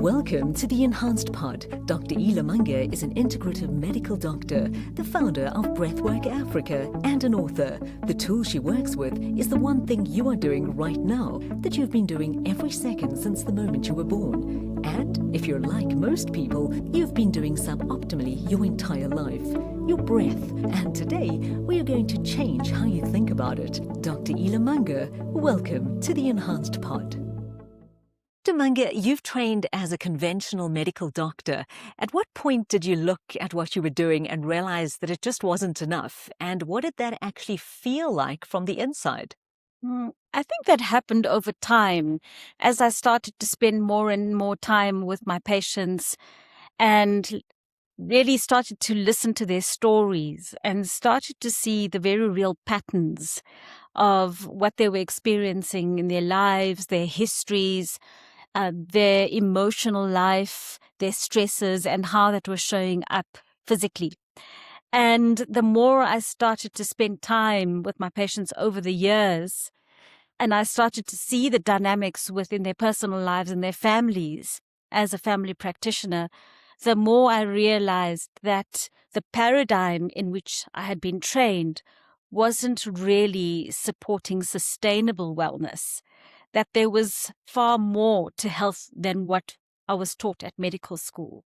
Welcome to the Enhanced Pod. Dr Ela Manga is an integrative medical doctor, the founder of Breathwork Africa, and an author. The tool she works with is the one thing you are doing right now that you've been doing every second since the moment you were born. And if you're like most people, you've been doing suboptimally your entire life. Your breath. And today, we are going to change how you think about it. Dr Ela Manga, welcome to the Enhanced Pod. Dr. Manga, you've trained as a conventional medical doctor. At what point did you look at what you were doing and realize that it just wasn't enough? And what did that actually feel like from the inside? I think that happened over time as I started to spend more and more time with my patients and really started to listen to their stories and started to see the very real patterns of what they were experiencing in their lives, their histories, their emotional life, their stresses, and how that was showing up physically. And the more I started to spend time with my patients over the years, and I started to see the dynamics within their personal lives and their families as a family practitioner, the more I realized that the paradigm in which I had been trained wasn't really supporting sustainable wellness, that there was far more to health than what I was taught at medical school.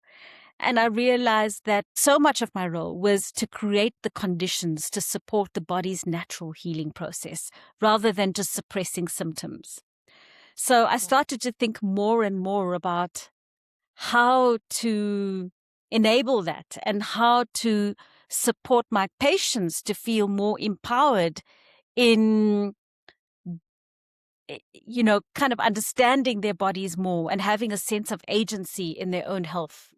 And I realized that so much of my role was to create the conditions to support the body's natural healing process rather than just suppressing symptoms. So I started to think more and more about how to enable that and how to support my patients to feel more empowered in, kind of understanding their bodies more and having a sense of agency in their own health.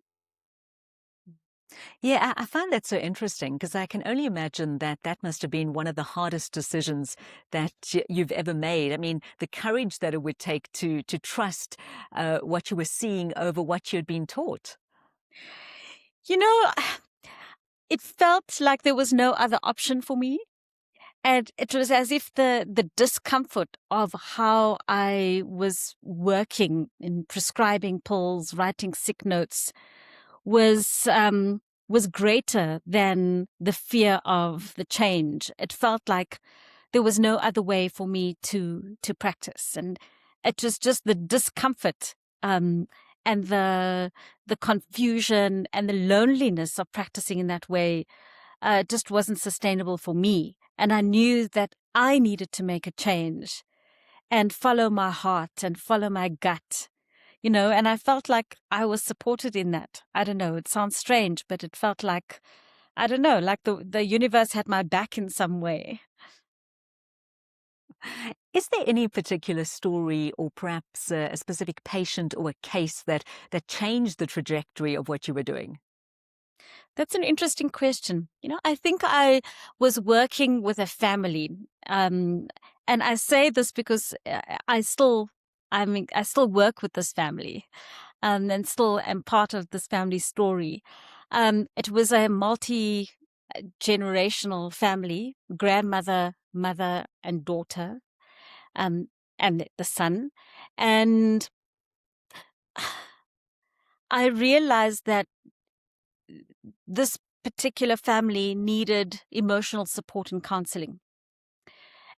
Yeah, I find that so interesting because I can only imagine that that must have been one of the hardest decisions that you've ever made. I mean, the courage that it would take to trust what you were seeing over what you had been taught. It felt like there was no other option for me. And it was as if the discomfort of how I was working in prescribing pills, writing sick notes, was greater than the fear of the change. It felt like there was no other way for me to practice, and it was just the discomfort and the confusion and the loneliness of practicing in that way just wasn't sustainable for me. And I knew that I needed to make a change and follow my heart and follow my gut. And I felt like I was supported in that. I don't know, it sounds strange, but it felt like, I don't know, like the universe had my back in some way. Is there any particular story or perhaps a specific patient or a case that changed the trajectory of what you were doing? That's an interesting question. I think I was working with a family. And I say this because I still work with this family, and still am part of this family story. It was a multi-generational family, grandmother, mother, and daughter, and the son. And I realized that this particular family needed emotional support and counseling.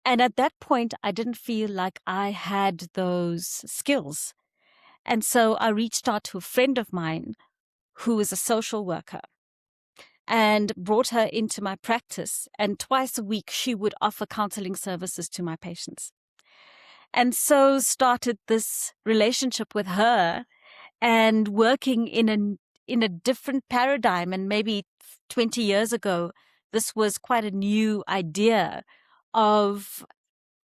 And at that point, I didn't feel like I had those skills. And so I reached out to a friend of mine who is a social worker and brought her into my practice. And twice a week, she would offer counseling services to my patients. And so started this relationship with her and working in a different paradigm. And maybe 20 years ago, this was quite a new idea of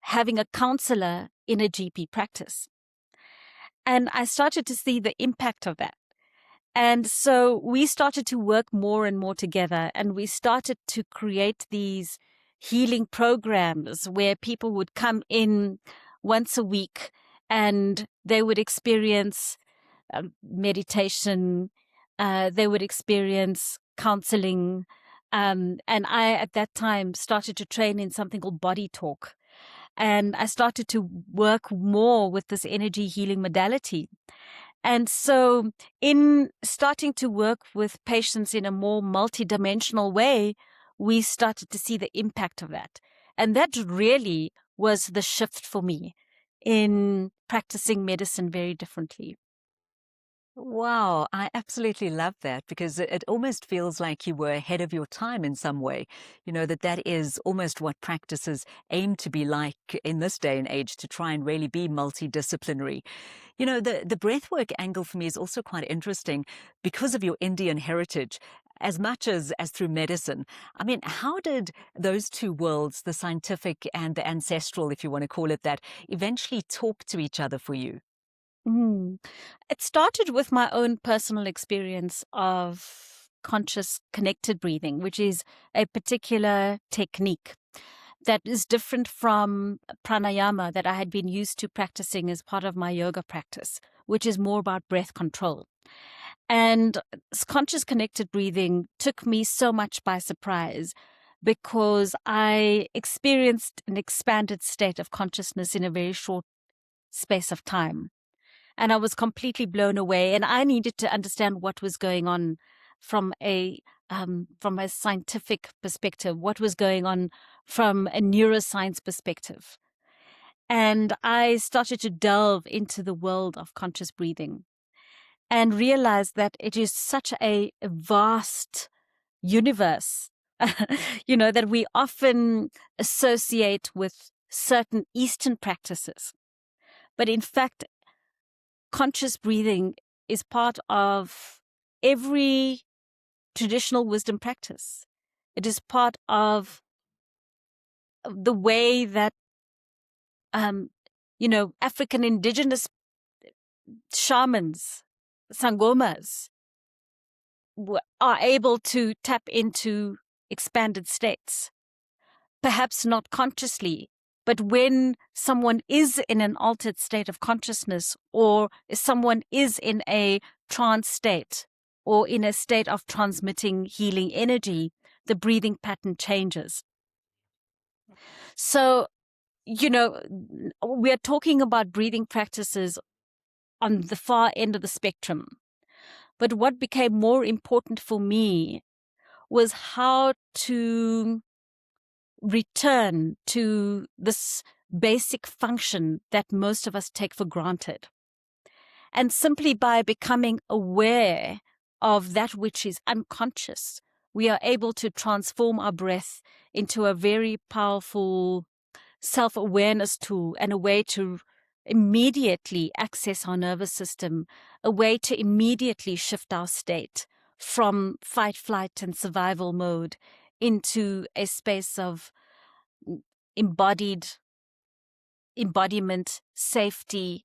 having a counselor in a GP practice. And I started to see the impact of that. And so we started to work more and more together, and we started to create these healing programs where people would come in once a week and they would experience meditation, they would experience counseling. And I, at that time, started to train in something called body talk. And I started to work more with this energy healing modality. And so in starting to work with patients in a more multidimensional way, we started to see the impact of that. And that really was the shift for me in practicing medicine very differently. Wow, I absolutely love that because it almost feels like you were ahead of your time in some way. You know, that is almost what practices aim to be like in this day and age, to try and really be multidisciplinary. You know, the breathwork angle for me is also quite interesting because of your Indian heritage. As much as through medicine. I mean, how did those two worlds, the scientific and the ancestral, if you want to call it that, eventually talk to each other for you? Mm. It started with my own personal experience of conscious connected breathing, which is a particular technique that is different from pranayama that I had been used to practicing as part of my yoga practice, which is more about breath control. And conscious connected breathing took me so much by surprise because I experienced an expanded state of consciousness in a very short space of time. And I was completely blown away. And I needed to understand what was going on from a scientific perspective, what was going on from a neuroscience perspective. And I started to delve into the world of conscious breathing and realized that it is such a vast universe, that we often associate with certain Eastern practices. But in fact, conscious breathing is part of every traditional wisdom practice. It is part of the way that, African indigenous shamans, sangomas, are able to tap into expanded states. Perhaps not consciously, but when someone is in an altered state of consciousness, or someone is in a trance state, or in a state of transmitting healing energy, the breathing pattern changes. So, we are talking about breathing practices on the far end of the spectrum. But what became more important for me was how to return to this basic function that most of us take for granted. And simply by becoming aware of that which is unconscious, we are able to transform our breath into a very powerful self-awareness tool and a way to immediately access our nervous system, a way to immediately shift our state from fight, flight, and survival mode into a space of embodiment, safety,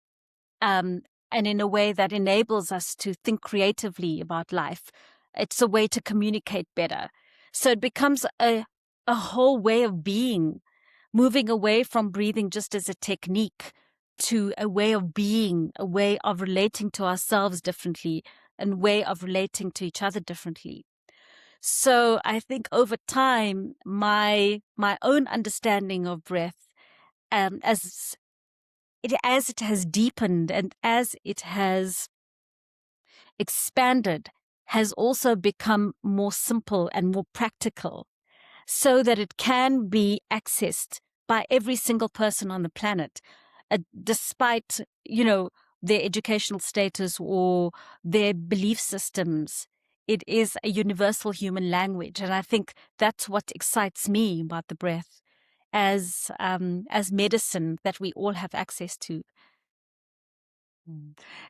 and in a way that enables us to think creatively about life. It's a way to communicate better. So it becomes a whole way of being, moving away from breathing just as a technique to a way of being, a way of relating to ourselves differently, and a way of relating to each other differently. So I think over time, my own understanding of breath, as it has deepened and as it has expanded, has also become more simple and more practical, so that it can be accessed by every single person on the planet, despite, their educational status or their belief systems. It is a universal human language. And I think that's what excites me about the breath as medicine that we all have access to.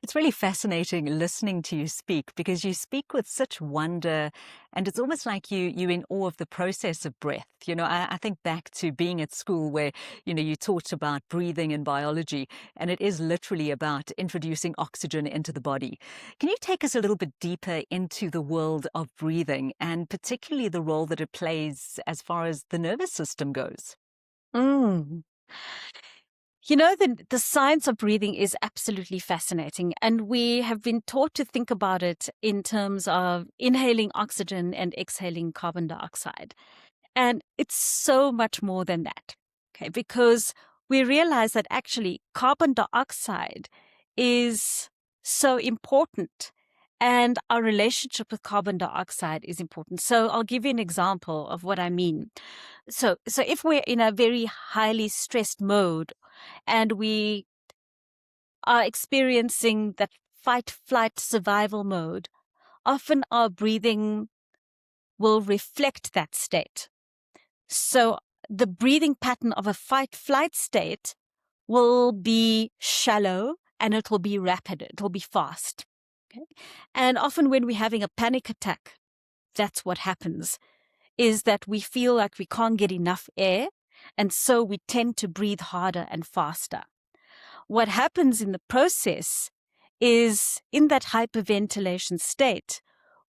It's really fascinating listening to you speak because you speak with such wonder, and it's almost like you're in awe of the process of breath. You know, I think back to being at school where, you taught about breathing and biology, and it is literally about introducing oxygen into the body. Can you take us a little bit deeper into the world of breathing and particularly the role that it plays as far as the nervous system goes? Mm. The science of breathing is absolutely fascinating, and we have been taught to think about it in terms of inhaling oxygen and exhaling carbon dioxide. And it's so much more than that, okay? Because we realize that actually carbon dioxide is so important. And our relationship with carbon dioxide is important. So I'll give you an example of what I mean. So if we're in a very highly stressed mode and we are experiencing that fight, flight, survival mode, often our breathing will reflect that state. So the breathing pattern of a fight, flight state will be shallow and it will be rapid. It will be fast. Okay? And often when we're having a panic attack, that's what happens, is that we feel like we can't get enough air, and so we tend to breathe harder and faster. What happens in the process is, in that hyperventilation state,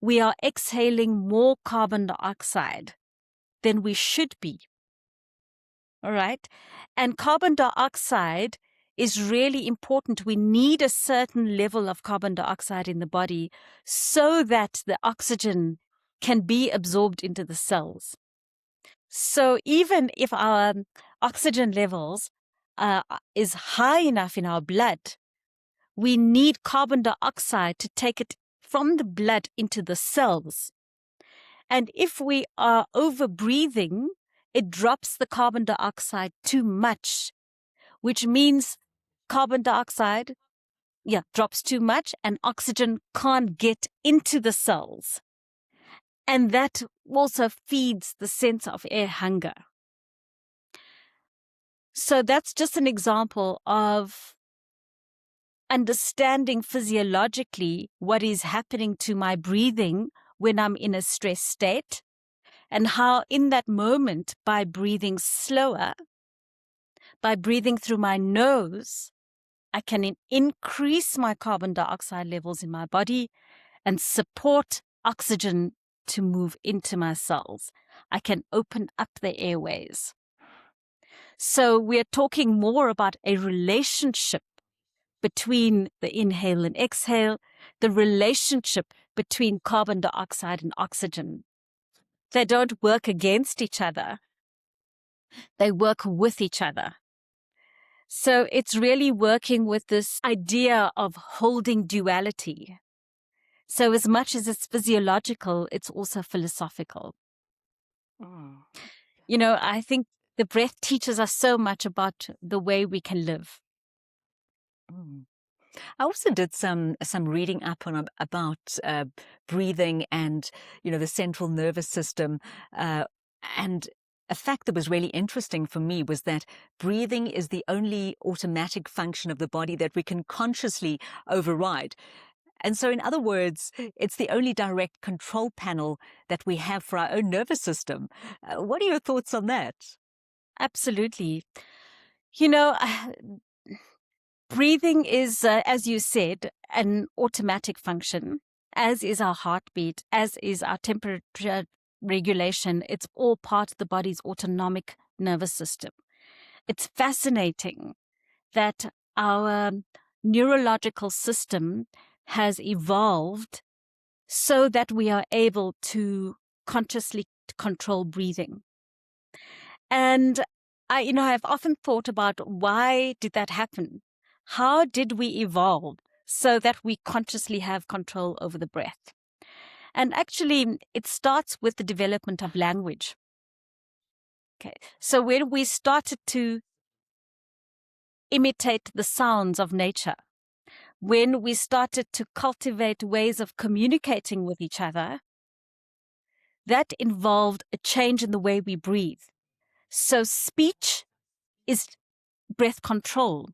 we are exhaling more carbon dioxide than we should be. All right? And carbon dioxide is really important. We need a certain level of carbon dioxide in the body so that the oxygen can be absorbed into the cells. So even if our oxygen levels is high enough in our blood, we need carbon dioxide to take it from the blood into the cells. And if we are over breathing, it drops the carbon dioxide too much, which means carbon dioxide, drops too much and oxygen can't get into the cells. And that also feeds the sense of air hunger. So that's just an example of understanding physiologically what is happening to my breathing when I'm in a stress state, and how in that moment, by breathing slower, by breathing through my nose, I can increase my carbon dioxide levels in my body and support oxygen to move into my cells. I can open up the airways. So we're talking more about a relationship between the inhale and exhale, the relationship between carbon dioxide and oxygen. They don't work against each other. They work with each other. So it's really working with this idea of holding duality. So as much as it's physiological, it's also philosophical. You know, I think the breath teaches us so much about the way we can live. I also did some reading up on about breathing and, you know, the central nervous system. And a fact that was really interesting for me was that breathing is the only automatic function of the body that we can consciously override. And so, in other words, it's the only direct control panel that we have for our own nervous system. What are your thoughts on that? Absolutely. You know, breathing is, as you said, an automatic function, as is our heartbeat, as is our temperature regulation. It's all part of the body's autonomic nervous system. It's fascinating that our neurological system has evolved so that we are able to consciously control breathing. And I've often thought about, why did that happen? How did we evolve so that we consciously have control over the breath? And actually, it starts with the development of language. Okay, so when we started to imitate the sounds of nature, when we started to cultivate ways of communicating with each other, that involved a change in the way we breathe. So speech is breath control.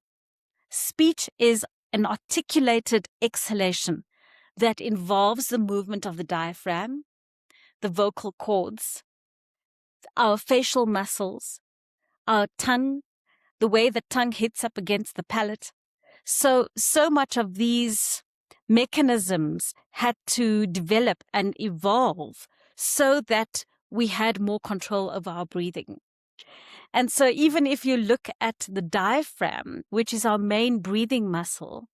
Speech is an articulated exhalation that involves the movement of the diaphragm, the vocal cords, our facial muscles, our tongue, the way the tongue hits up against the palate. So much of these mechanisms had to develop and evolve so that we had more control over our breathing. And so even if you look at the diaphragm, which is our main breathing muscle,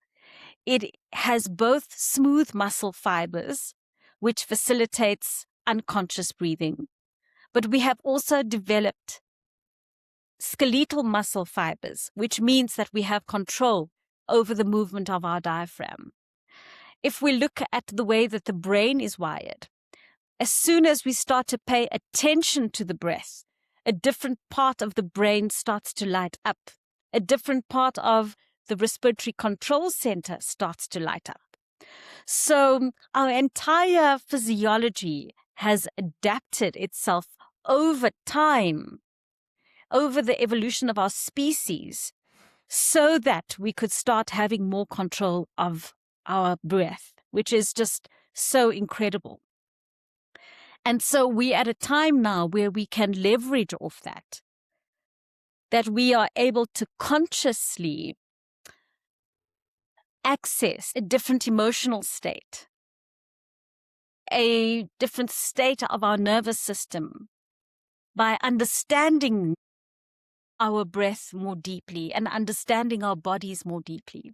it has both smooth muscle fibers, which facilitates unconscious breathing. But we have also developed skeletal muscle fibers, which means that we have control over the movement of our diaphragm. if we look at the way that the brain is wired, as soon as we start to pay attention to the breath, a different part of the brain starts to light up. A different part of the respiratory control center starts to light up. So our entire physiology has adapted itself over time, over the evolution of our species, so that we could start having more control of our breath, which is just so incredible. And so we're at a time now where we can leverage off that we are able to consciously access a different emotional state, a different state of our nervous system by understanding our breath more deeply and understanding our bodies more deeply.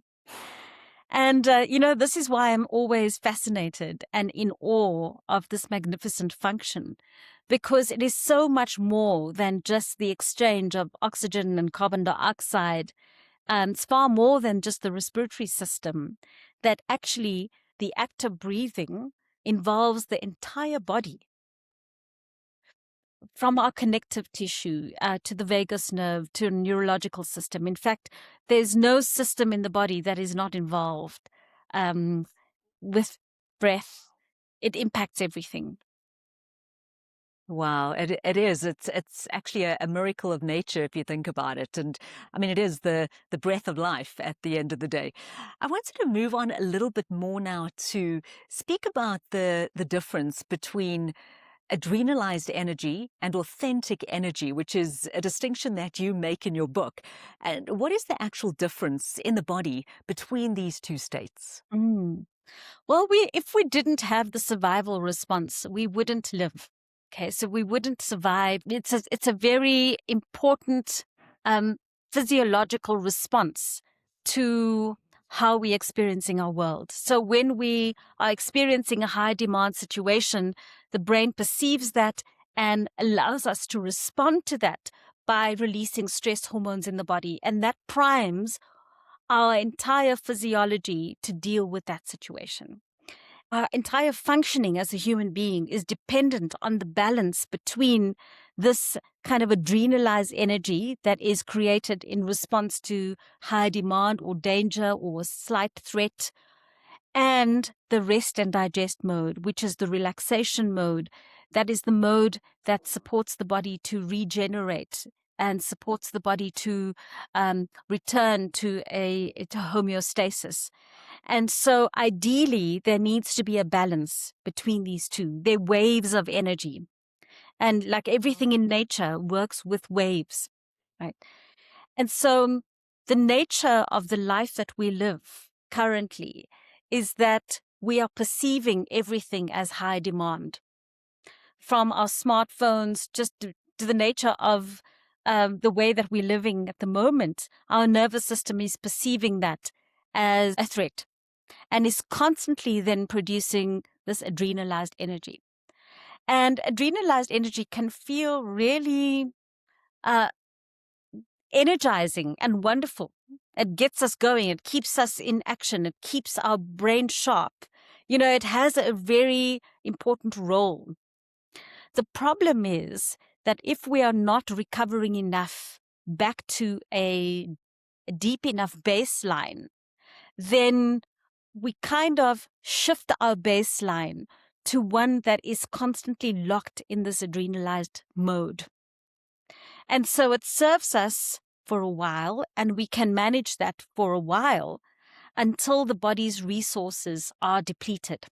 And, this is why I'm always fascinated and in awe of this magnificent function, because it is so much more than just the exchange of oxygen and carbon dioxide. It's far more than just the respiratory system, that actually the act of breathing involves the entire body, from our connective tissue to the vagus nerve to a neurological system. In fact, there's no system in the body that is not involved with breath. It impacts everything. Wow, it is. It's actually a miracle of nature if you think about it. And I mean, it is the breath of life at the end of the day. I wanted to move on a little bit more now to speak about the difference between adrenalized energy and authentic energy, which is a distinction that you make in your book. And what is the actual difference in the body between these two states? Well, if we didn't have the survival response, we wouldn't live. Okay, so we wouldn't survive. It's a very important physiological response to how we're experiencing our world. So when we are experiencing a high demand situation, the brain perceives that and allows us to respond to that by releasing stress hormones in the body. And that primes our entire physiology to deal with that situation. Our entire functioning as a human being is dependent on the balance between this kind of adrenalized energy that is created in response to high demand or danger or a slight threat, and the rest and digest mode, which is the relaxation mode. That is the mode that supports the body to regenerate and supports the body to return to homeostasis. And so ideally, there needs to be a balance between these two. They're waves of energy. And like everything in nature works with waves, right? And so the nature of the life that we live currently is that we are perceiving everything as high demand. From our smartphones, just to the nature of the way that we're living at the moment, our nervous system is perceiving that as a threat and is constantly then producing this adrenalized energy. And adrenalized energy can feel really energizing and wonderful. It gets us going. It keeps us in action. It keeps our brain sharp. It has a very important role. The problem is that if we are not recovering enough back to a deep enough baseline, then we kind of shift our baseline to one that is constantly locked in this adrenalized mode. And so it serves us for a while, and we can manage that for a while until the body's resources are depleted,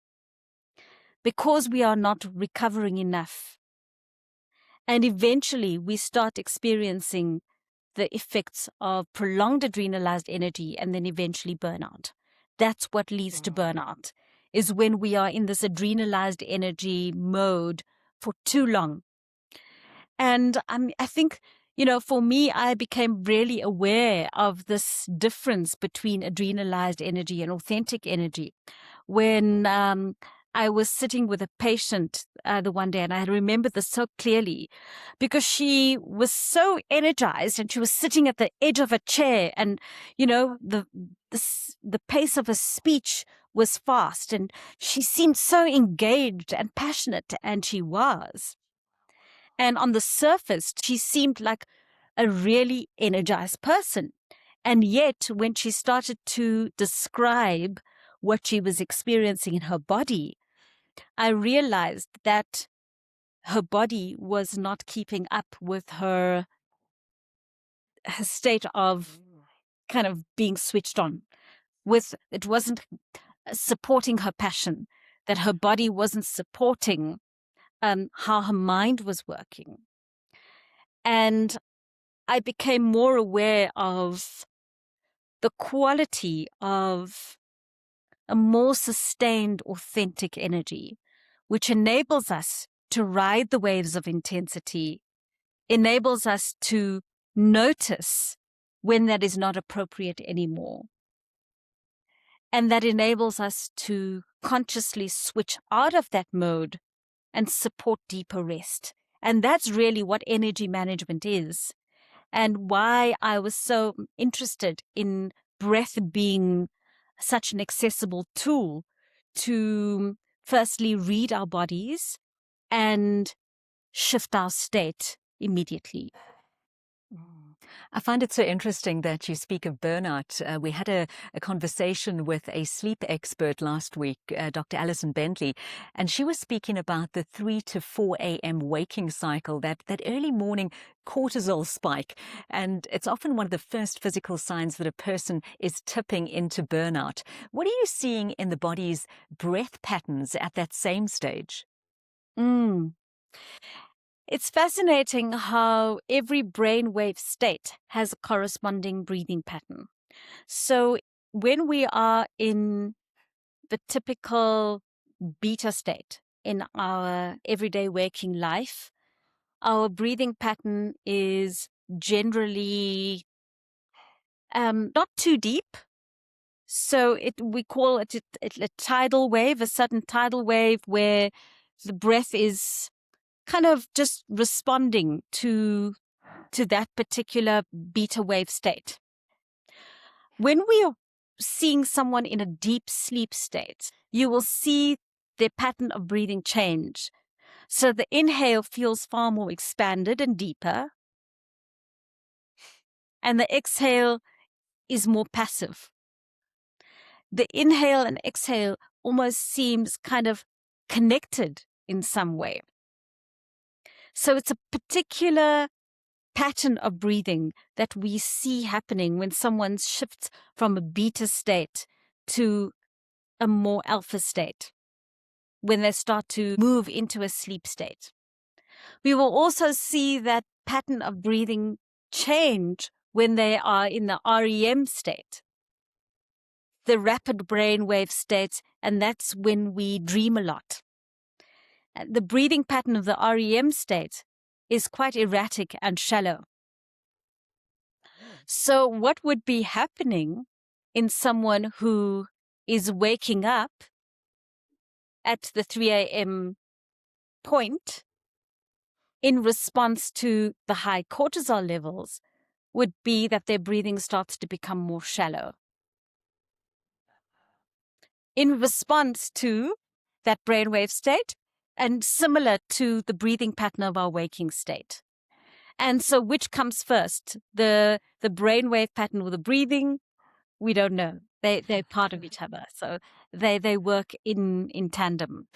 because we are not recovering enough. And eventually we start experiencing the effects of prolonged adrenalized energy and then eventually burnout. That's what leads to burnout, is when we are in this adrenalized energy mode for too long. And I think, for me, I became really aware of this difference between adrenalized energy and authentic energy when I was sitting with a patient the one day, and I remember this so clearly because she was so energized and she was sitting at the edge of a chair, and the pace of her speech was fast, and she seemed so engaged and passionate, and she was. And on the surface, she seemed like a really energized person. And yet, when she started to describe what she was experiencing in her body, I realized that her body was not keeping up with her state of kind of being switched on. It wasn't supporting her passion, that her body wasn't supporting how her mind was working. And I became more aware of the quality of a more sustained, authentic energy, which enables us to ride the waves of intensity, enables us to notice when that is not appropriate anymore. And that enables us to consciously switch out of that mode and support deeper rest. And that's really what energy management is, and why I was so interested in breath being such an accessible tool to firstly read our bodies and shift our state immediately. I find it so interesting that you speak of burnout. We had a conversation with a sleep expert last week, Dr Alison Bentley, and she was speaking about the 3 to 4 a.m. waking cycle, that early morning cortisol spike. And it's often one of the first physical signs that a person is tipping into burnout. What are you seeing in the body's breath patterns at that same stage? It's fascinating how every brainwave state has a corresponding breathing pattern. So when we are in the typical beta state in our everyday waking life, our breathing pattern is generally not too deep. So we call it a tidal wave, a sudden tidal wave, where the breath is kind of just responding to that particular beta wave state. When we are seeing someone in a deep sleep state, you will see their pattern of breathing change. So the inhale feels far more expanded and deeper, and the exhale is more passive. The inhale and exhale almost seems kind of connected in some way. So it's a particular pattern of breathing that we see happening when someone shifts from a beta state to a more alpha state, when they start to move into a sleep state. We will also see that pattern of breathing change when they are in the REM state, the rapid brainwave state, and that's when we dream a lot. The breathing pattern of the REM state is quite erratic and shallow. So what would be happening in someone who is waking up at the 3 a.m. point in response to the high cortisol levels would be that their breathing starts to become more shallow. In response to that brainwave state, and similar to the breathing pattern of our waking state. And so which comes first, the brainwave pattern or the breathing? We don't know. They're part of each other. So they work in tandem.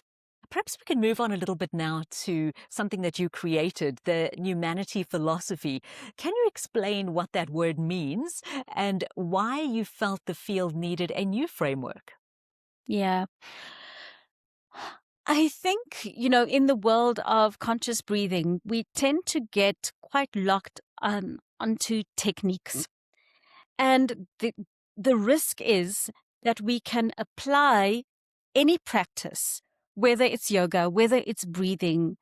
Perhaps we can move on a little bit now to something that you created, the Humanity philosophy. Can you explain what that word means and why you felt the field needed a new framework? Yeah. I think, in the world of conscious breathing, we tend to get quite locked onto techniques. And the risk is that we can apply any practice, whether it's yoga, whether it's breathing,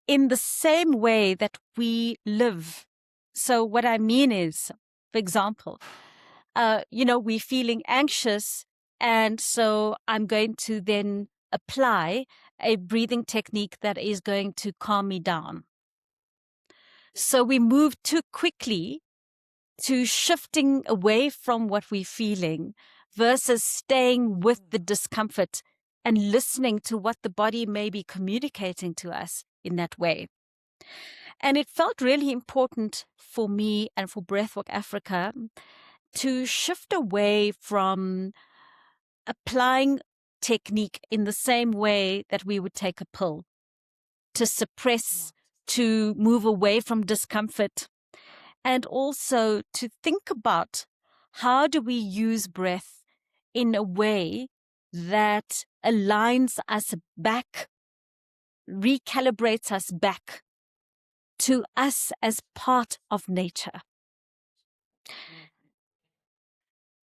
in the same way that we live. So what I mean is, for example, we're feeling anxious, and so I'm going to then apply a breathing technique that is going to calm me down. So we move too quickly to shifting away from what we're feeling versus staying with the discomfort and listening to what the body may be communicating to us in that way. And it felt really important for me and for Breathwork Africa to shift away from applying technique in the same way that we would take a pill, to suppress, to move away from discomfort, and also to think about how do we use breath in a way that aligns us back, recalibrates us back to us as part of nature.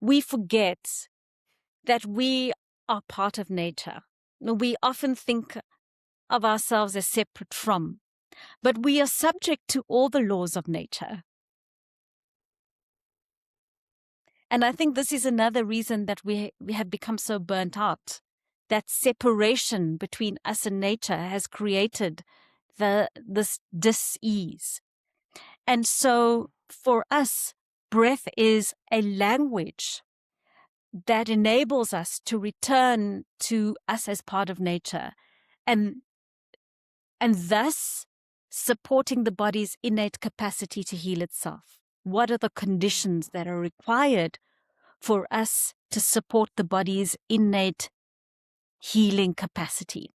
We forget that we are part of nature. We often think of ourselves as separate from, but we are subject to all the laws of nature. And I think this is another reason that we have become so burnt out. That separation between us and nature has created this dis-ease. And so for us, breath is a language that enables us to return to us as part of nature and thus supporting the body's innate capacity to heal itself. What are the conditions that are required for us to support the body's innate healing capacity?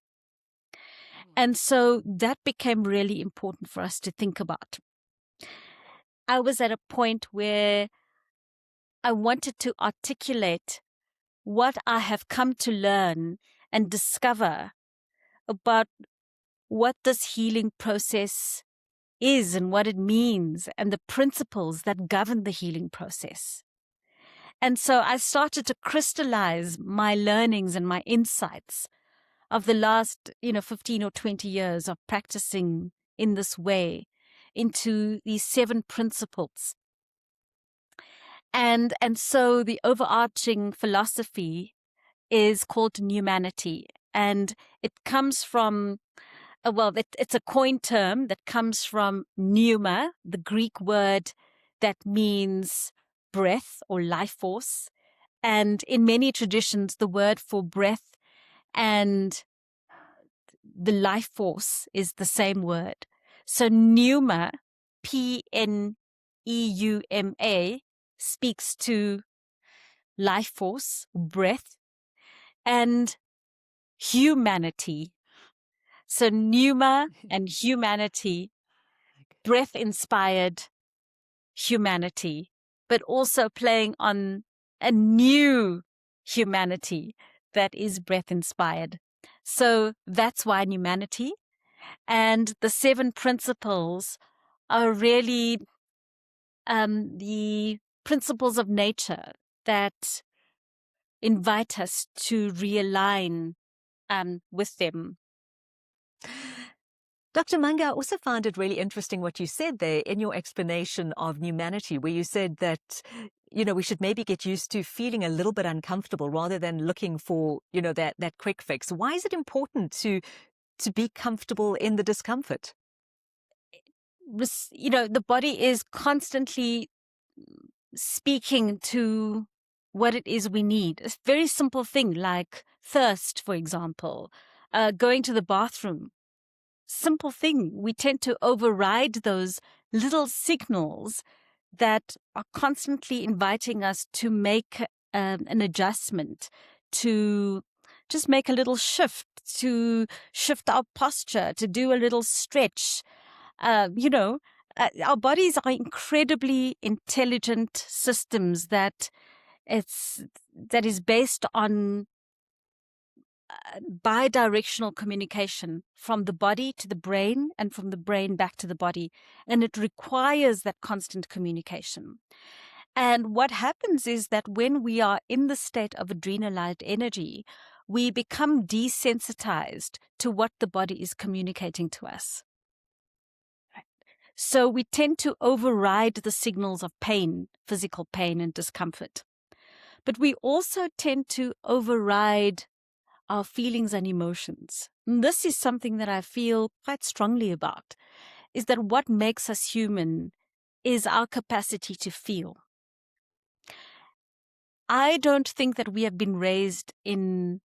And so that became really important for us to think about. I was at a point where I wanted to articulate what I have come to learn and discover about what this healing process is and what it means and the principles that govern the healing process. And so I started to crystallize my learnings and my insights of the last, 15 or 20 years of practicing in this way into these 7 principles. And so the overarching philosophy is called Numanity, and it comes from, it's a coined term that comes from pneuma, the Greek word that means breath or life force. And in many traditions, the word for breath and the life force is the same word. So pneuma, Pneuma, speaks to life force, breath, and humanity. So pneuma and humanity, breath-inspired humanity, but also playing on a new humanity that is breath-inspired. So that's why Numanity. And the 7 principles are really the principles of nature that invite us to realign with them. Dr. Manga, I also found it really interesting what you said there in your explanation of Numanity, where you said that, we should maybe get used to feeling a little bit uncomfortable rather than looking for, that quick fix. Why is it important to be comfortable in the discomfort? The body is constantly speaking to what it is we need. A very simple thing like thirst, for example, going to the bathroom. Simple thing. We tend to override those little signals that are constantly inviting us to make an adjustment, to just make a little shift, to shift our posture, to do a little stretch. Our bodies are incredibly intelligent systems that is based on bidirectional communication from the body to the brain and from the brain back to the body. And it requires that constant communication. And what happens is that when we are in the state of adrenalized energy, we become desensitized to what the body is communicating to us. So we tend to override the signals of pain, physical pain and discomfort. But we also tend to override our feelings and emotions. And this is something that I feel quite strongly about, is that what makes us human is our capacity to feel. I don't think that we have been raised in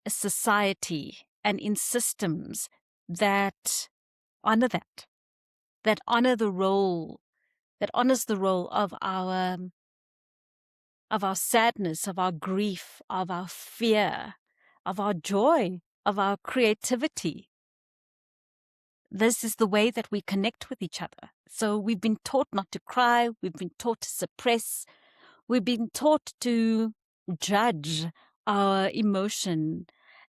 a society and in systems that honor that honor the role, that honors the role of our sadness, of our grief, of our fear, of our joy, of our creativity. This is the way that we connect with each other. So we've been taught not to cry, we've been taught to suppress, we've been taught to judge our emotion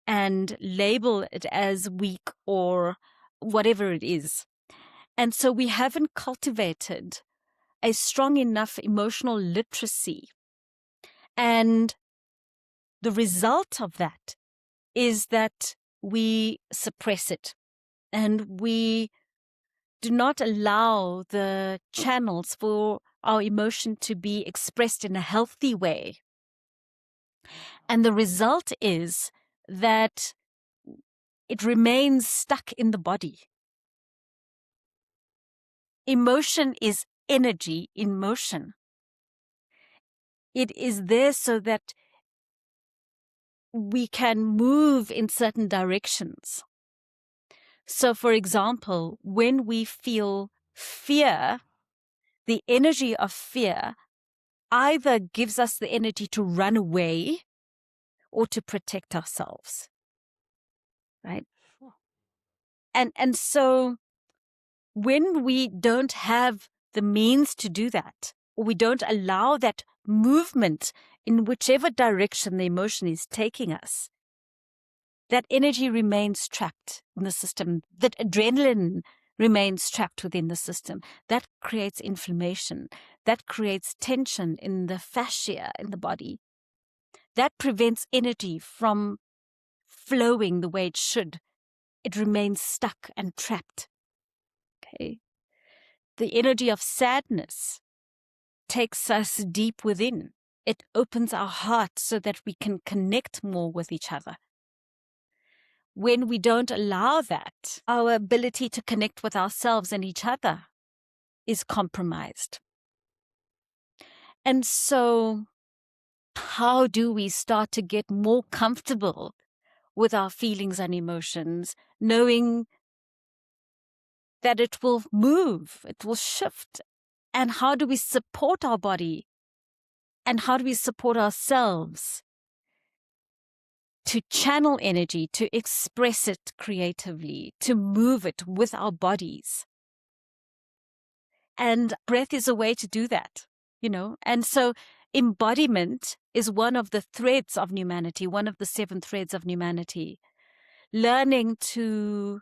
and label it as weak or whatever it is. And so we haven't cultivated a strong enough emotional literacy. And the result of that is that we suppress it and we do not allow the channels for our emotion to be expressed in a healthy way. And the result is that it remains stuck in the body. Emotion is energy in motion. It is there so that we can move in certain directions. So, for example, when we feel fear, the energy of fear either gives us the energy to run away or to protect ourselves, right? And so when we don't have the means to do that, or we don't allow that movement in whichever direction the emotion is taking us, that energy remains trapped in the system. That adrenaline remains trapped within the system. That creates inflammation. That creates tension in the fascia in the body. That prevents energy from flowing the way it should. It remains stuck and trapped. Okay. The energy of sadness takes us deep within. It opens our heart so that we can connect more with each other. When we don't allow that, our ability to connect with ourselves and each other is compromised. And so, how do we start to get more comfortable with our feelings and emotions, knowing that it will move, it will shift? And how do we support our body? And how do we support ourselves to channel energy, to express it creatively, to move it with our bodies? And breath is a way to do that, And so embodiment is one of the threads of humanity, one of the 7 threads of humanity. Learning to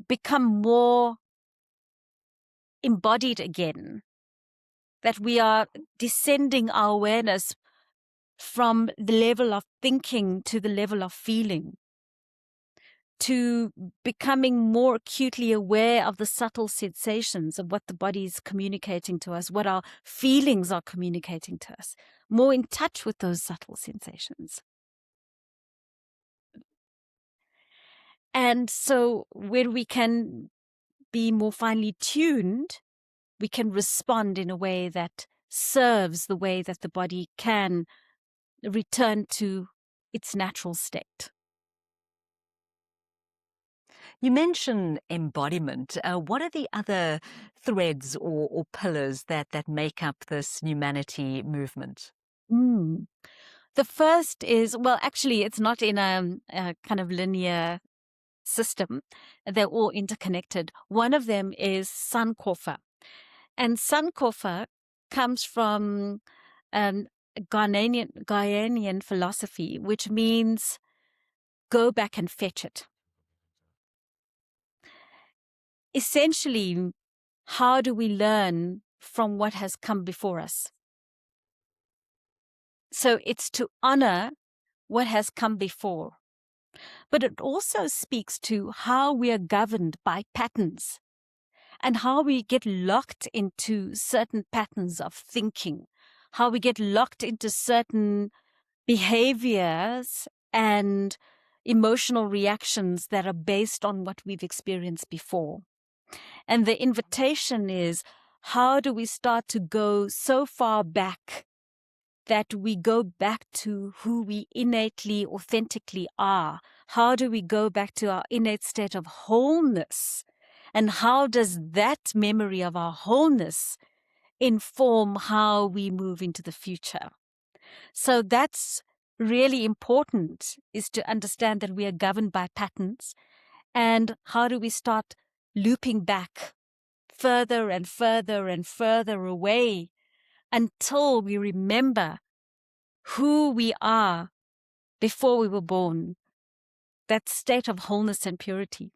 become more embodied again, that we are descending our awareness from the level of thinking to the level of feeling, to becoming more acutely aware of the subtle sensations of what the body is communicating to us, what our feelings are communicating to us, more in touch with those subtle sensations. And so when we can be more finely tuned, we can respond in a way that serves the way that the body can return to its natural state. You mentioned embodiment. What are the other threads or pillars that make up this humanity movement? The first is, well, actually, it's not in a kind of linear system. They're all interconnected. One of them is Sankofa. And Sankofa comes from Ghanaian philosophy, which means go back and fetch it. Essentially, how do we learn from what has come before us? So it's to honor what has come before. But it also speaks to how we are governed by patterns and how we get locked into certain patterns of thinking, how we get locked into certain behaviors and emotional reactions that are based on what we've experienced before. And the invitation is, how do we start to go so far back that we go back to who we innately, authentically are? How do we go back to our innate state of wholeness? And how does that memory of our wholeness inform how we move into the future? So that's really important, is to understand that we are governed by patterns. And how do we start looping back further and further and further away until we remember who we are before we were born, that state of wholeness and purity.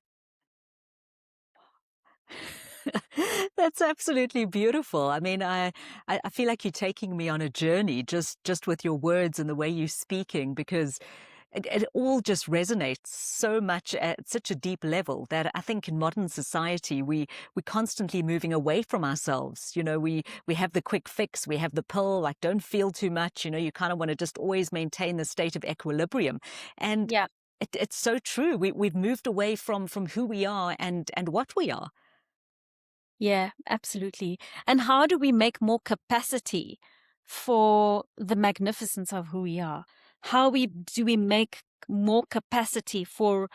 That's absolutely beautiful. I mean, I feel like you're taking me on a journey just with your words and the way you're speaking, because it all just resonates so much at such a deep level that I think in modern society we're constantly moving away from ourselves. You know, we have the quick fix, we have the pill, like don't feel too much. You know, you kind of want to just always maintain the state of equilibrium, and Yeah. it's so true. We've moved away from who we are and what we are. Yeah, absolutely. And how do we make more capacity for the magnificence of who we are? Do we make more capacity for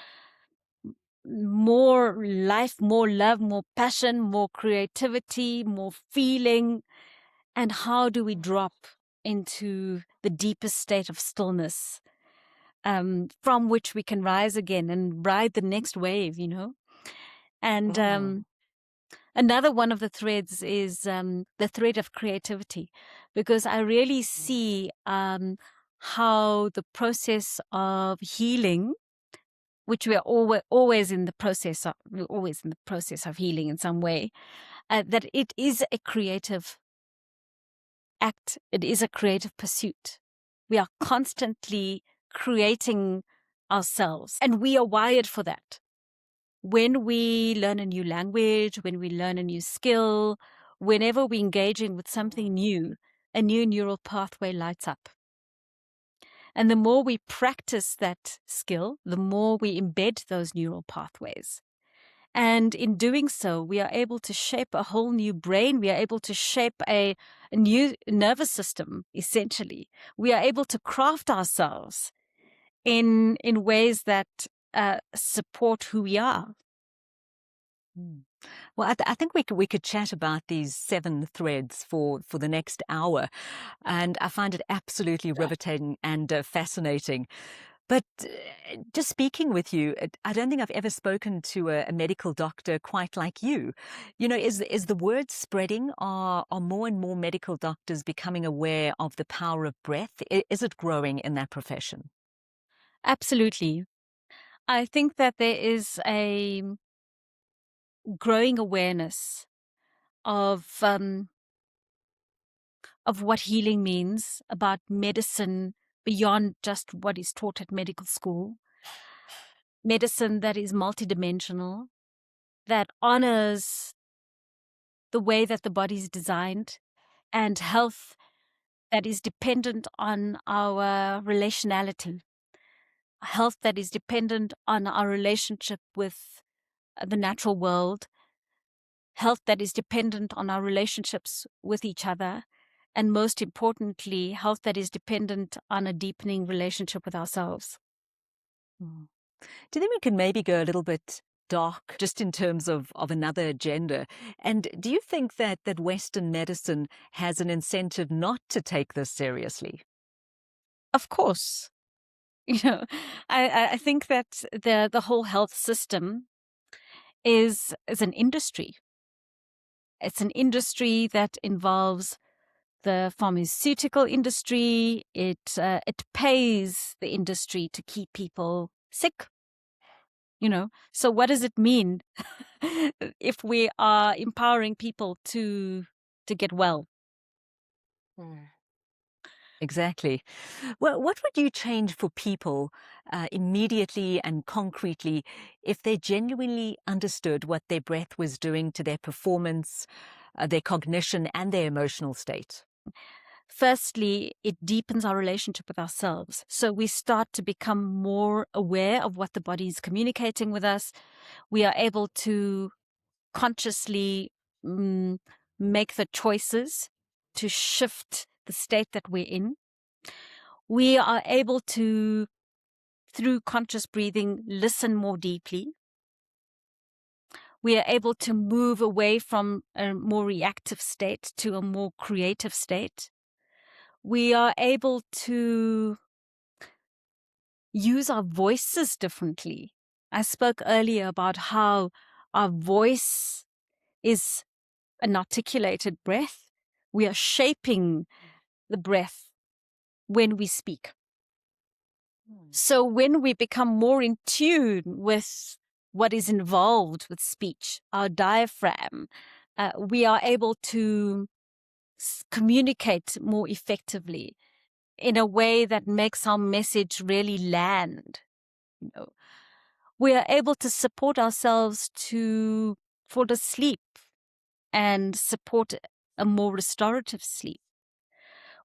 more life, more love, more passion, more creativity, more feeling? And how do we drop into the deepest state of stillness, from which we can rise again and ride the next wave, you know? And Wow. another one of the threads is the thread of creativity, because I really see how the process of healing, which we are always in the process of, we're always in the process of healing in some way, that it is a creative act. It is a creative pursuit. We are constantly creating ourselves, and we are wired for that. When we learn a new language, when we learn a new skill, whenever we're engaging with something new, a new neural pathway lights up. And the more we practice that skill, the more we embed those neural pathways. And in doing so, we are able to shape a whole new brain. We are able to shape a new nervous system, essentially. We are able to craft ourselves in ways that support who we are. Mm. Well, I think we could chat about these 7 threads for the next hour, and I find it absolutely riveting and fascinating. But just speaking with you, I don't think I've ever spoken to a medical doctor quite like you. You know, is the word spreading? Are more and more medical doctors becoming aware of the power of breath? Is it growing in that profession? Absolutely. I think that there is a growing awareness of what healing means, about medicine beyond just what is taught at medical school. Medicine that is multidimensional, that honors the way that the body is designed, and health that is dependent on our relationality, health that is dependent on our relationship with the natural world, health that is dependent on our relationships with each other, and most importantly, health that is dependent on a deepening relationship with ourselves. Mm. Do you think we can maybe go a little bit dark just in terms of another agenda? And do you think that Western medicine has an incentive not to take this seriously? Of course, you know, I think that the whole health system is an industry. It's an industry that involves the pharmaceutical industry. It pays the industry to keep people sick. You know, so what does it mean if we are empowering people to get well? Exactly. Well, what would you change for people immediately and concretely if they genuinely understood what their breath was doing to their performance, their cognition, and their emotional state? Firstly, it deepens our relationship with ourselves. So we start to become more aware of what the body is communicating with us. We are able to consciously make the choices to shift the state that we're in. We are able to, through conscious breathing, listen more deeply. We are able to move away from a more reactive state to a more creative state. We are able to use our voices differently. I spoke earlier about how our voice is an articulated breath. We are shaping the breath when we speak. So when we become more in tune with what is involved with speech, our diaphragm, we are able to communicate more effectively in a way that makes our message really land. You know, we are able to support ourselves to fall asleep and support a more restorative sleep.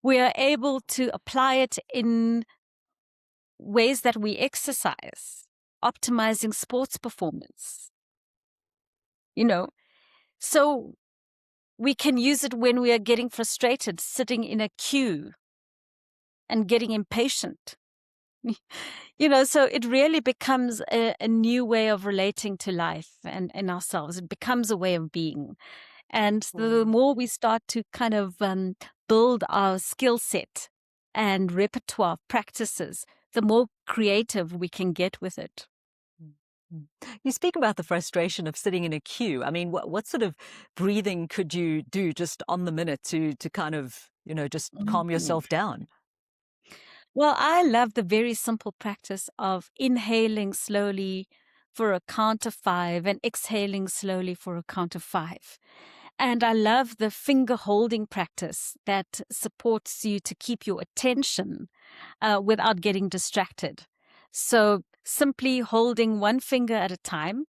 We are able to apply it in ways that we exercise, optimizing sports performance. So we can use it when we are getting frustrated, sitting in a queue and getting impatient. So it really becomes a new way of relating to life and ourselves. It becomes a way of being. And the more we start to kind of build our skill set and repertoire of practices, the more creative we can get with it. You speak about the frustration of sitting in a queue. I mean, what sort of breathing could you do just on the minute to kind of, just calm yourself down? Well, I love the very simple practice of inhaling slowly for a count of 5 and exhaling slowly for a count of 5. And I love the finger holding practice that supports you to keep your attention without getting distracted. So simply holding one finger at a time,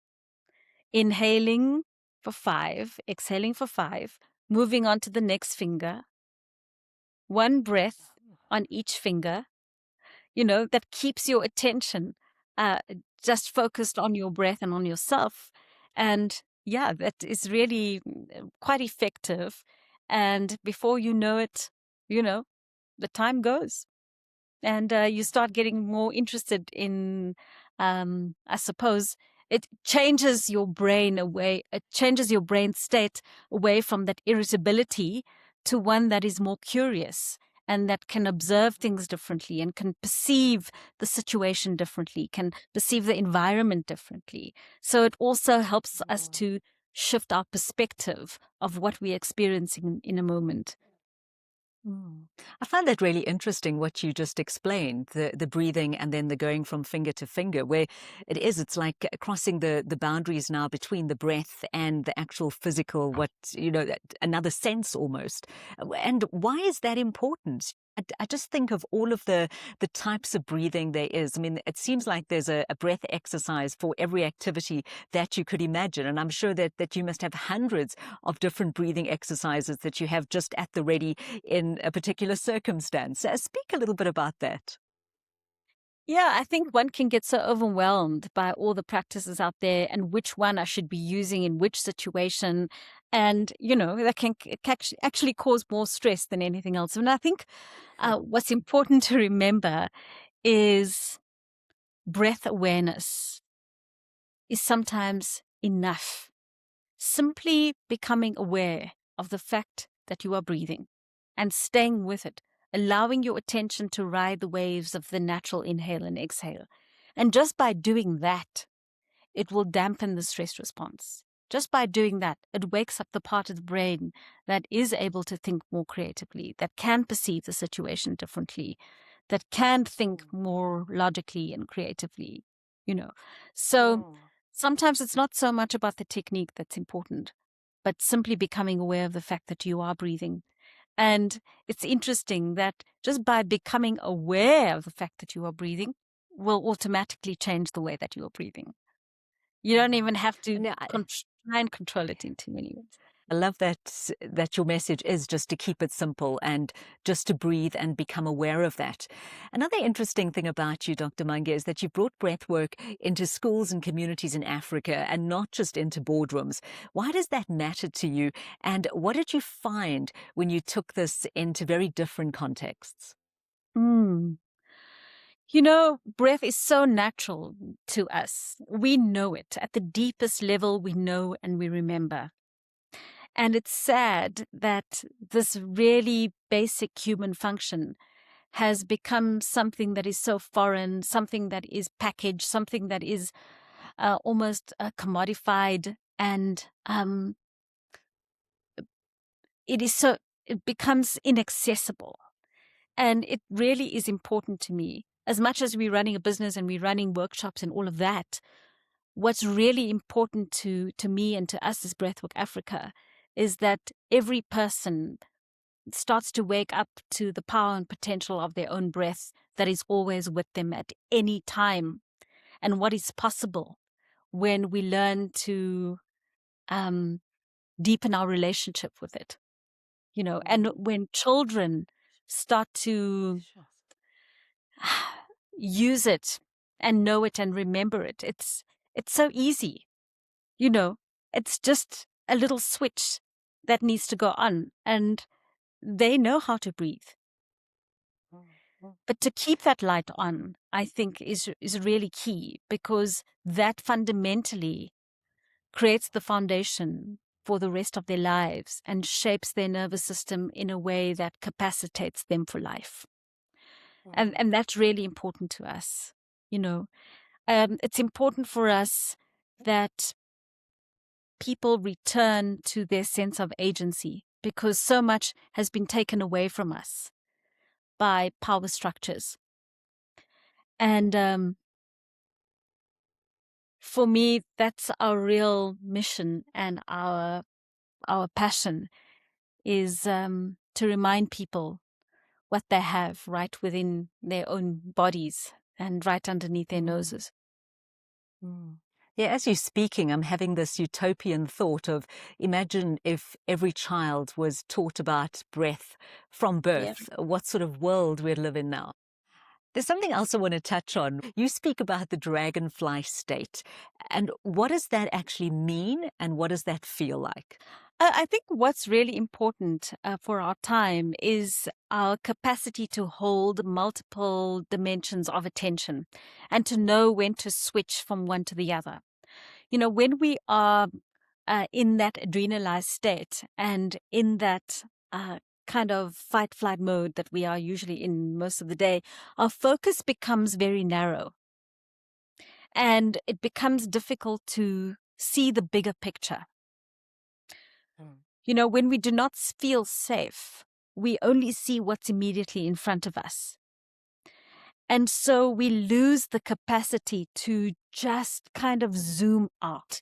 inhaling for 5, exhaling for 5, moving on to the next finger, one breath on each finger, that keeps your attention just focused on your breath and on yourself. And yeah, that is really quite effective. And before you know it, the time goes. And you start getting more interested in, I suppose, it changes your brain away, it changes your brain state away from that irritability to one that is more curious and that can observe things differently and can perceive the situation differently, can perceive the environment differently. So it also helps us to shift our perspective of what we're experiencing in a moment. I find that really interesting what you just explained, the breathing and then the going from finger to finger, where it's like crossing the boundaries now between the breath and the actual physical, another sense almost. And why is that important? I just think of all of the types of breathing there is. I mean, it seems like there's a breath exercise for every activity that you could imagine. And I'm sure that you must have hundreds of different breathing exercises that you have just at the ready in a particular circumstance. Speak a little bit about that. Yeah, I think one can get so overwhelmed by all the practices out there and which one I should be using in which situation. And, that can actually cause more stress than anything else. And I think what's important to remember is breath awareness is sometimes enough. Simply becoming aware of the fact that you are breathing and staying with it, allowing your attention to ride the waves of the natural inhale and exhale. And just by doing that, it will dampen the stress response. Just by doing that, it wakes up the part of the brain that is able to think more creatively, that can perceive the situation differently, that can think more logically and creatively, So sometimes it's not so much about the technique that's important, but simply becoming aware of the fact that you are breathing. And it's interesting that just by becoming aware of the fact that you are breathing will automatically change the way that you are breathing. You don't even have to try and control it in too many ways. I love that your message is just to keep it simple and just to breathe and become aware of that. Another interesting thing about you, Dr. Manga, is that you brought breathwork into schools and communities in Africa and not just into boardrooms. Why does that matter to you? And what did you find when you took this into very different contexts? You know, breath is so natural to us. We know it. At the deepest level, we know and we remember. And it's sad that this really basic human function has become something that is so foreign, something that is packaged, something that is almost commodified, and it becomes inaccessible. And it really is important to me. As much as we're running a business and we're running workshops and all of that, what's really important to me and to us as Breathwork Africa is that every person starts to wake up to the power and potential of their own breath that is always with them at any time, and what is possible when we learn to deepen our relationship with it. You know, and when children start to use it and know it and remember it, it's so easy. You know, it's just a little switch that needs to go on, and they know how to breathe. But to keep that light on, I think is really key, because that fundamentally creates the foundation for the rest of their lives and shapes their nervous system in a way that capacitates them for life. And that's really important to us. You know, it's important for us that people return to their sense of agency, because so much has been taken away from us by power structures. And for me, that's our real mission, and our passion is to remind people what they have right within their own bodies and right underneath their noses. Yeah, as you're speaking, I'm having this utopian thought of, imagine if every child was taught about breath from birth, what sort of world we'd live in now. There's something else I want to touch on. You speak about the dragonfly state. And what does that actually mean, and what does that feel like? I think what's really important for our time is our capacity to hold multiple dimensions of attention and to know when to switch from one to the other. You know, when we are in that adrenalized state and in that kind of fight-flight mode that we are usually in most of the day, our focus becomes very narrow. And it becomes difficult to see the bigger picture. You know, when we do not feel safe, we only see what's immediately in front of us. And so we lose the capacity to just kind of zoom out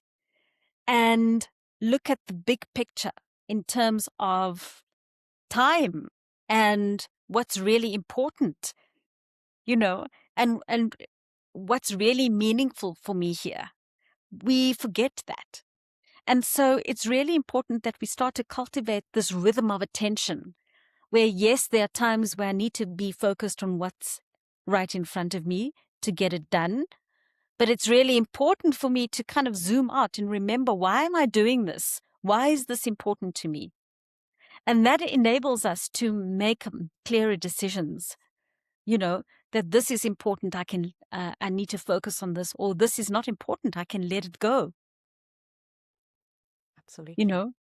and look at the big picture in terms of time and what's really important, you know, and what's really meaningful for me here. We forget that. And so it's really important that we start to cultivate this rhythm of attention where, yes, there are times where I need to be focused on what's right in front of me to get it done. But it's really important for me to kind of zoom out and remember, why am I doing this? Why is this important to me? And that enables us to make clearer decisions, you know, that this is important, I need to focus on this, or this is not important, I can let it go. Absolutely. You know,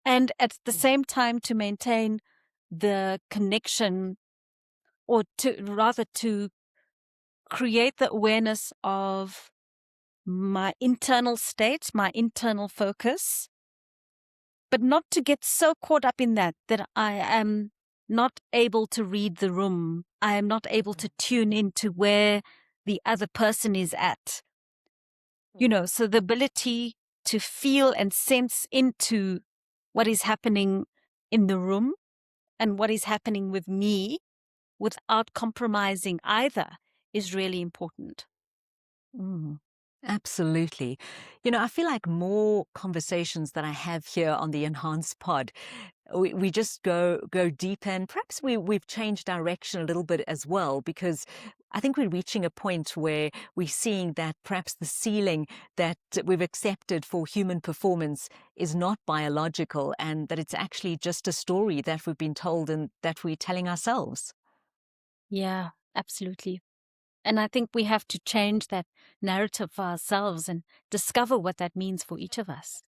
and at the same time to maintain the connection, or to create the awareness of my internal state, my internal focus, but not to get so caught up in that I am not able to read the room. I am not able to tune into where the other person is at. You know, so the ability to feel and sense into what is happening in the room and what is happening with me without compromising either is really important. Absolutely. You know, I feel like more conversations that I have here on the Enhanced Pod, we just go deeper, and perhaps we've changed direction a little bit as well, because I think we're reaching a point where we're seeing that perhaps the ceiling that we've accepted for human performance is not biological, and that it's actually just a story that we've been told and that we're telling ourselves. Yeah, absolutely. And I think we have to change that narrative for ourselves and discover what that means for each of us.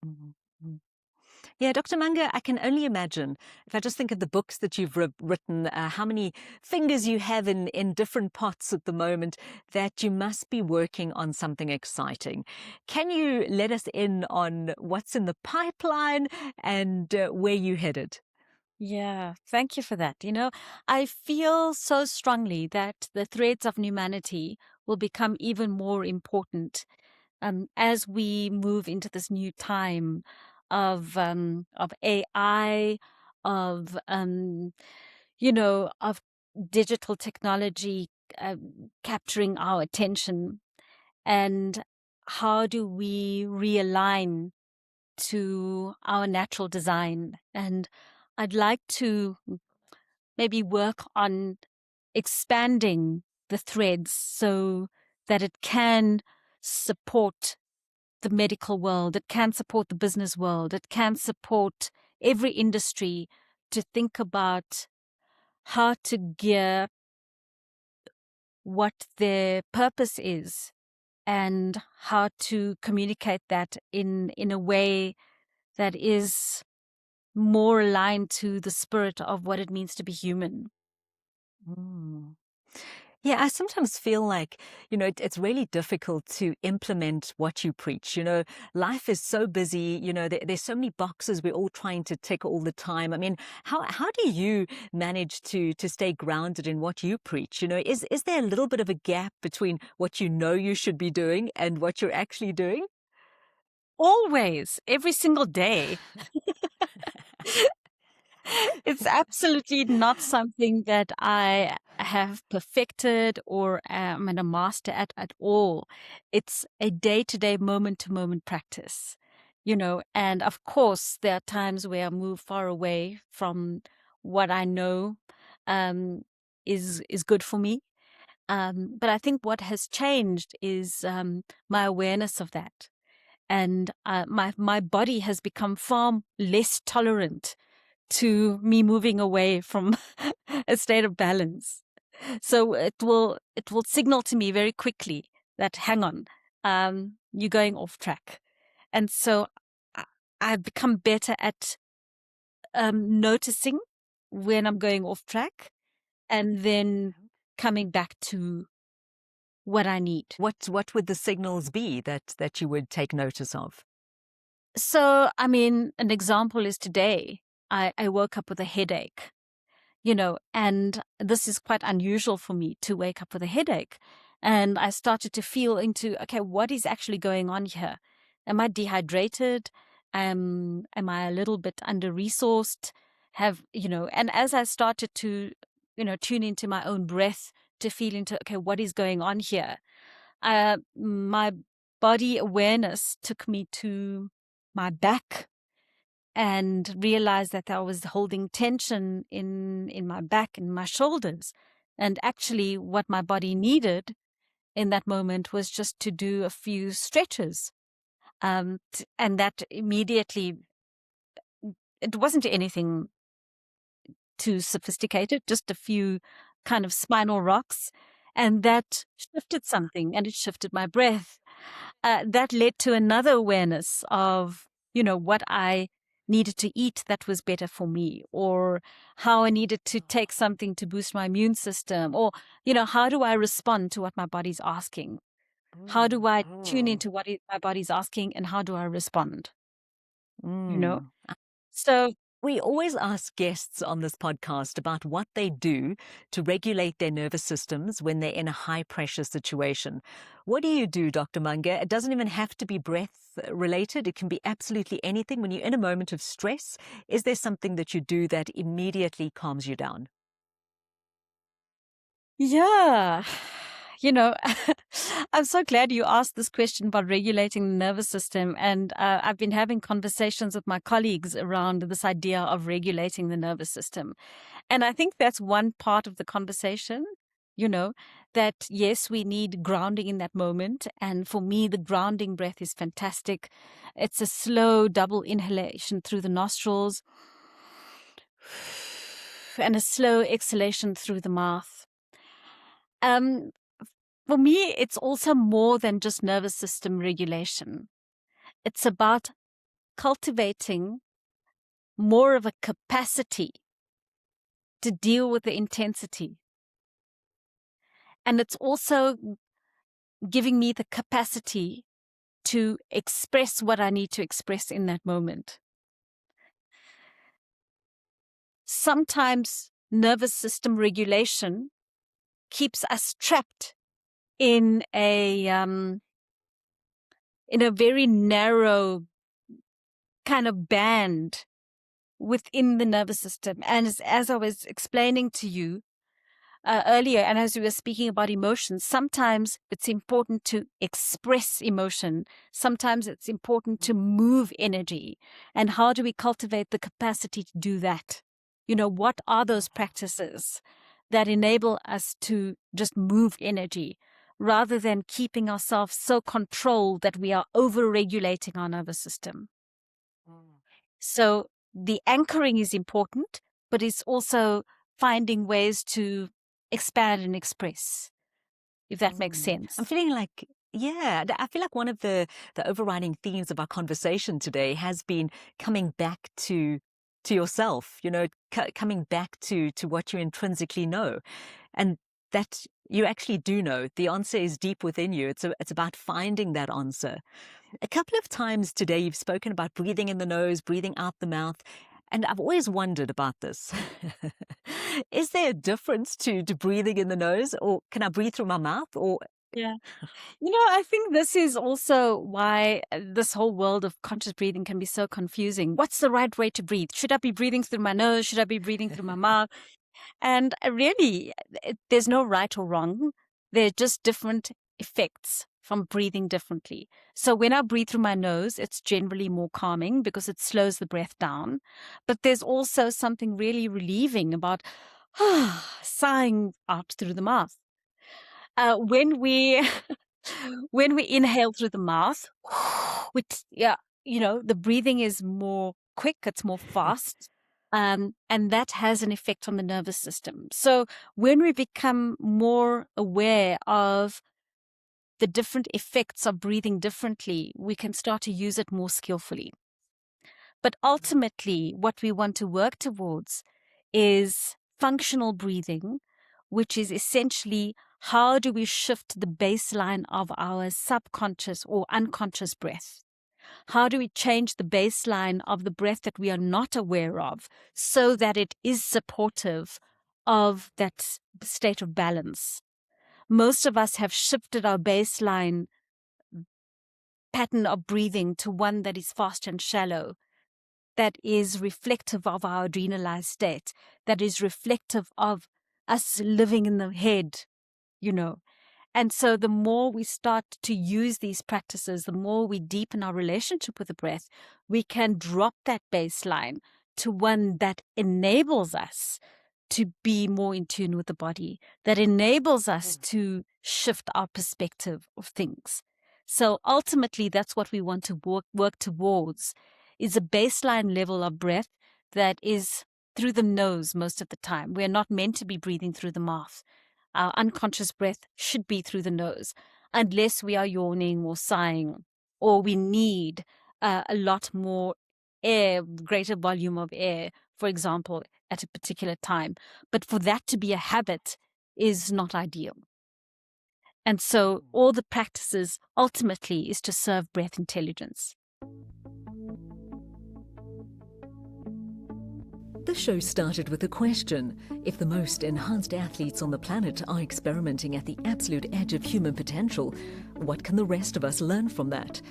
Mhm. Yeah, Dr. Manga, I can only imagine, if I just think of the books that you've written, how many fingers you have in different pots at the moment, that you must be working on something exciting. Can you let us in on what's in the pipeline and where you headed? Yeah, thank you for that. I feel so strongly that the threads of humanity will become even more important as we move into this new time of AI, of digital technology capturing our attention, and how do we realign to our natural design. And I'd like to maybe work on expanding the threads so that it can support the medical world, it can support the business world, it can support every industry to think about how to gear what their purpose is and how to communicate that in a way that is more aligned to the spirit of what it means to be human. Mm. Yeah, I sometimes feel like, it's really difficult to implement what you preach. Life is so busy, there's so many boxes we're all trying to tick all the time. I mean, how do you manage to stay grounded in what you preach? Is there a little bit of a gap between what you should be doing and what you're actually doing? Always, every single day. It's absolutely not something that I have perfected or am a master at all. It's a day-to-day, moment-to-moment practice, and of course, there are times where I move far away from what I know um, is good for me. But I think what has changed is my awareness of that. And my body has become far less tolerant to me moving away from a state of balance. So it will signal to me very quickly that hang on, you're going off track. And so I- I've become better at noticing when I'm going off track and then coming back to what I need. What would the signals be that you would take notice of? So, I mean, an example is today I woke up with a headache, and this is quite unusual for me to wake up with a headache. And I started to feel into, okay, what is actually going on here? Am I dehydrated? Am I a little bit under-resourced? And as I started to, tune into my own breath to feel into, okay, what is going on here? My body awareness took me to my back and realized that I was holding tension in my back and my shoulders. And actually, what my body needed in that moment was just to do a few stretches. And that immediately, it wasn't anything too sophisticated, just a few kind of spinal rocks. And that shifted something, and it shifted my breath. That led to another awareness of, what I needed to eat that was better for me, or how I needed to take something to boost my immune system, or, how do I respond to what my body's asking? How do I tune Mm. into what my body's asking, and how do I respond? You know? Mm. So We always ask guests on this podcast about what they do to regulate their nervous systems when they're in a high pressure situation. What do you do, Dr. Manga? It doesn't even have to be breath related. It can be absolutely anything. When you're in a moment of stress, is there something that you do that immediately calms you down? yeah, you know, I'm so glad you asked this question about regulating the nervous system. And I've been having conversations with my colleagues around this idea of regulating the nervous system. And I think that's one part of the conversation, that yes, we need grounding in that moment. And for me, the grounding breath is fantastic. It's a slow double inhalation through the nostrils and a slow exhalation through the mouth. Um, for me, it's also more than just nervous system regulation. It's about cultivating more of a capacity to deal with the intensity. And it's also giving me the capacity to express what I need to express in that moment. Sometimes nervous system regulation keeps us trapped in a very narrow kind of band within the nervous system. And as I was explaining to you earlier, and as we were speaking about emotions, sometimes it's important to express emotion. Sometimes it's important to move energy. And how do we cultivate the capacity to do that? What are those practices that enable us to just move energy rather than keeping ourselves so controlled that we are over-regulating our nervous system? So the anchoring is important, but it's also finding ways to expand and express, if that makes sense. I'm feeling like, I feel like one of the overriding themes of our conversation today has been coming back to yourself, coming back to what you intrinsically know, and that you actually do know. The answer is deep within you. It's about finding that answer. A couple of times today, you've spoken about breathing in the nose, breathing out the mouth. And I've always wondered about this. Is there a difference to breathing in the nose, or can I breathe through my mouth? Or Yeah. I think this is also why this whole world of conscious breathing can be so confusing. What's the right way to breathe? Should I be breathing through my nose? Should I be breathing through my mouth? And really, there's no right or wrong. There are just different effects from breathing differently. So when I breathe through my nose, it's generally more calming because it slows the breath down. But there's also something really relieving about sighing out through the mouth. When we inhale through the mouth, the breathing is more quick, it's more fast. And that has an effect on the nervous system. So when we become more aware of the different effects of breathing differently, we can start to use it more skillfully. But ultimately, what we want to work towards is functional breathing, which is essentially how do we shift the baseline of our subconscious or unconscious breath? How do we change the baseline of the breath that we are not aware of so that it is supportive of that state of balance? Most of us have shifted our baseline pattern of breathing to one that is fast and shallow, that is reflective of our adrenalized state, that is reflective of us living in the head, And so the more we start to use these practices, the more we deepen our relationship with the breath, we can drop that baseline to one that enables us to be more in tune with the body, that enables us to shift our perspective of things. So ultimately, that's what we want to work towards, is a baseline level of breath that is through the nose most of the time. We're not meant to be breathing through the mouth. Our unconscious breath should be through the nose, unless we are yawning or sighing, or we need a lot more air, greater volume of air, for example, at a particular time. But for that to be a habit is not ideal. And so all the practices ultimately is to serve breath intelligence. The show started with a question. If the most enhanced athletes on the planet are experimenting at the absolute edge of human potential, what can the rest of us learn from that?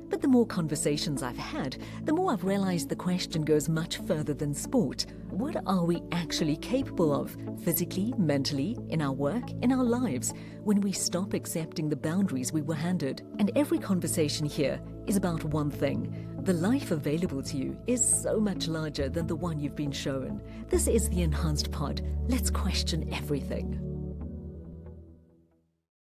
But the more conversations I've had, the more I've realized the question goes much further than sport. What are we actually capable of, physically, mentally, in our work, in our lives, when we stop accepting the boundaries we were handed? And every conversation here is about one thing. The life available to you is so much larger than the one you've been shown. This is the Enhanced Pod. Let's question everything.